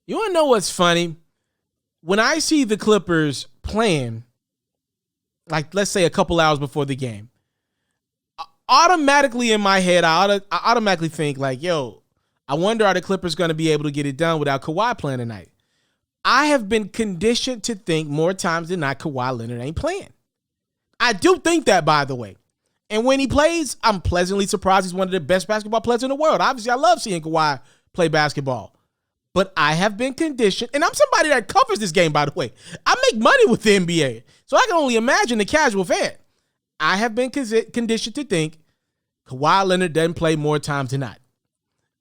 You want to know what's funny? When I see the Clippers playing, like let's say a couple hours before the game, automatically in my head, I automatically think like, yo, I wonder are the Clippers going to be able to get it done without Kawhi playing tonight? I have been conditioned to think more times than not Kawhi Leonard ain't playing. I do think that, by the way. And when he plays, I'm pleasantly surprised. He's one of the best basketball players in the world. Obviously, I love seeing Kawhi play basketball. But I have been conditioned, and I'm somebody that covers this game, by the way. I make money with the NBA, so I can only imagine the casual fan. I have been conditioned to think Kawhi Leonard doesn't play more times than not.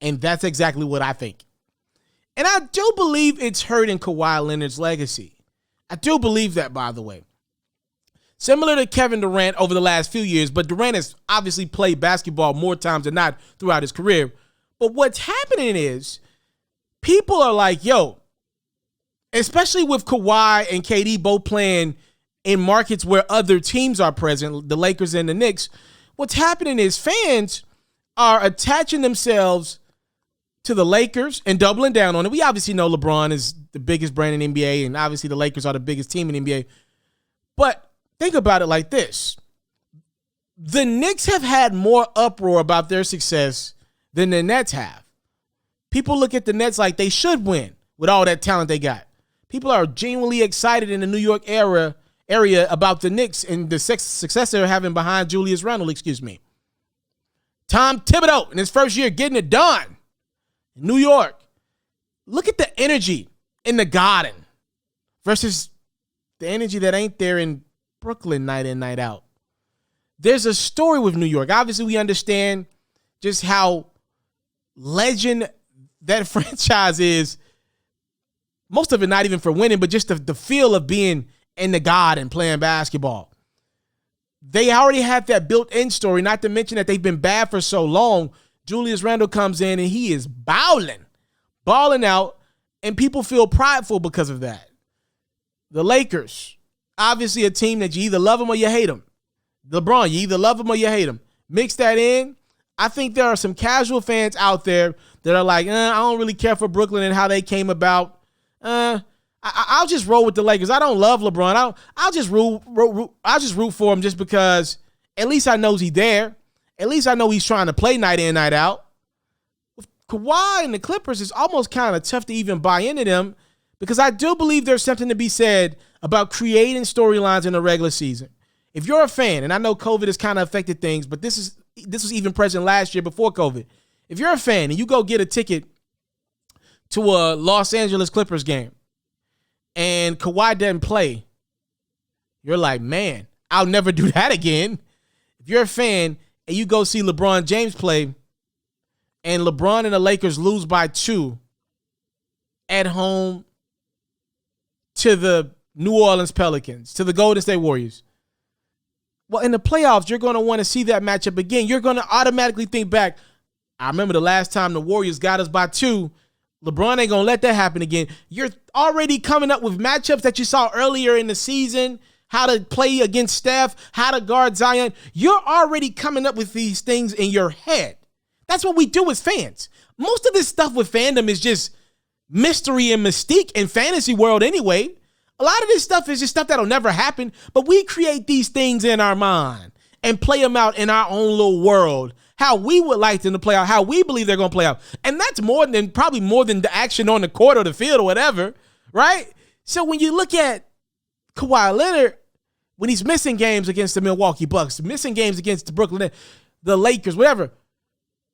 And that's exactly what I think. And I do believe it's hurting Kawhi Leonard's legacy. I do believe that, by the way. Similar to Kevin Durant over the last few years, but Durant has obviously played basketball more times than not throughout his career. But what's happening is people are like, yo, especially with Kawhi and KD both playing in markets where other teams are present, the Lakers and the Knicks, what's happening is fans are attaching themselves to the Lakers and doubling down on it. We obviously know LeBron is the biggest brand in NBA, and obviously the Lakers are the biggest team in NBA. But think about it like this. The Knicks have had more uproar about their success than the Nets have. People look at the Nets like they should win with all that talent they got. People are genuinely excited in the New York area about the Knicks and the success they're having behind Julius Randle, Tom Thibodeau in his first year getting it done in New York. Look at the energy in the Garden versus the energy that ain't there in Brooklyn night in, night out. There's a story with New York. Obviously, we understand just how legend that franchise is. Most of it not even for winning, but just the feel of being in the Garden playing basketball. They already have that built-in story, not to mention that they've been bad for so long. Julius Randle comes in and he is balling out, and people feel prideful because of that. The Lakers, obviously a team that you either love them or you hate them. LeBron, you either love them or you hate them. Mix that in. I think there are some casual fans out there that are like, I don't really care for Brooklyn and how they came about. I'll just roll with the Lakers. I don't love LeBron. I'll just root for him just because at least I know he's there. At least I know he's trying to play night in, night out. With Kawhi and the Clippers, it's almost kind of tough to even buy into them because I do believe there's something to be said about creating storylines in the regular season. If you're a fan, and I know COVID has kind of affected things, but this was even present last year before COVID. If you're a fan and you go get a ticket to a Los Angeles Clippers game and Kawhi doesn't play, you're like, man, I'll never do that again. If you're a fan and you go see LeBron James play and LeBron and the Lakers lose by 2 at home to the New Orleans Pelicans, to the Golden State Warriors, well, in the playoffs, you're going to want to see that matchup again. You're going to automatically think back, I remember the last time the Warriors got us by 2. LeBron ain't going to let that happen again. You're already coming up with matchups that you saw earlier in the season, how to play against Steph, how to guard Zion. You're already coming up with these things in your head. That's what we do as fans. Most of this stuff with fandom is just mystery and mystique in fantasy world anyway. A lot of this stuff is just stuff that'll never happen, but we create these things in our mind and play them out in our own little world, how we would like them to play out, how we believe they're going to play out. And that's probably more than the action on the court or the field or whatever, right? So when you look at Kawhi Leonard, when he's missing games against the Milwaukee Bucks, missing games against the Brooklyn, the Lakers, whatever,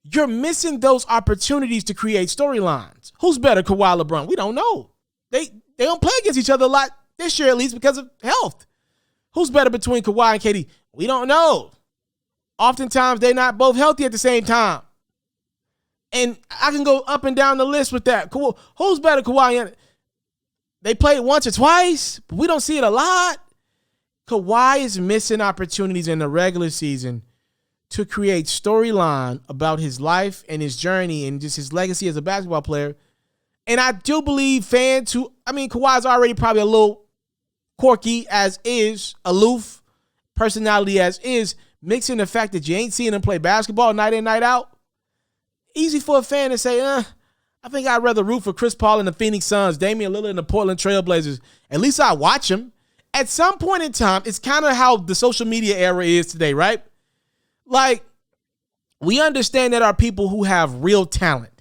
you're missing those opportunities to create storylines. Who's better, Kawhi, LeBron? We don't know. They don't play against each other a lot this year, at least because of health. Who's better between Kawhi and KD? We don't know. Oftentimes, they're not both healthy at the same time. And I can go up and down the list with that. Who's better, Kawhi? They played once or twice, but we don't see it a lot. Kawhi is missing opportunities in the regular season to create storyline about his life and his journey and just his legacy as a basketball player. And I do believe fans Kawhi's already probably a little quirky as is, aloof, personality as is, mixing the fact that you ain't seeing him play basketball night in, night out. Easy for a fan to say, I think I'd rather root for Chris Paul and the Phoenix Suns, Damian Lillard and the Portland Trail Blazers. At least I watch them. At some point in time, it's kind of how the social media era is today, right? Like, we understand that our people who have real talent,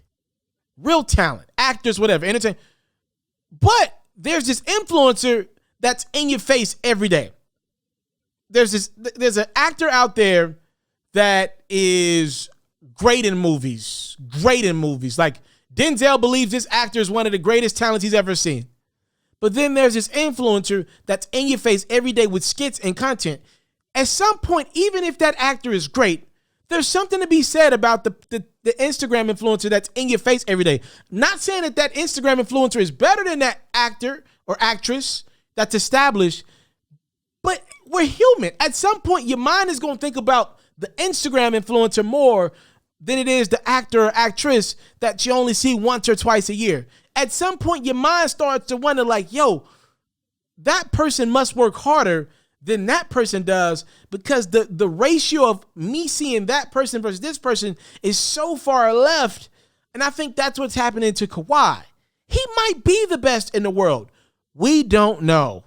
actors, whatever, entertain. But there's this influencer that's in your face every day. There's an actor out there that is great in movies. Like, Denzel believes this actor is one of the greatest talents he's ever seen. But then there's this influencer that's in your face every day with skits and content. At some point, even if that actor is great, there's something to be said about the Instagram influencer that's in your face every day. Not saying that Instagram influencer is better than that actor or actress that's established, but we're human. At some point, your mind is going to think about the Instagram influencer more than it is the actor or actress that you only see once or twice a year. At some point, your mind starts to wonder, like, yo, that person must work harder than that person does, because the ratio of me seeing that person versus this person is so far left. And I think that's what's happening to Kawhi. He might be the best in the world. We don't know.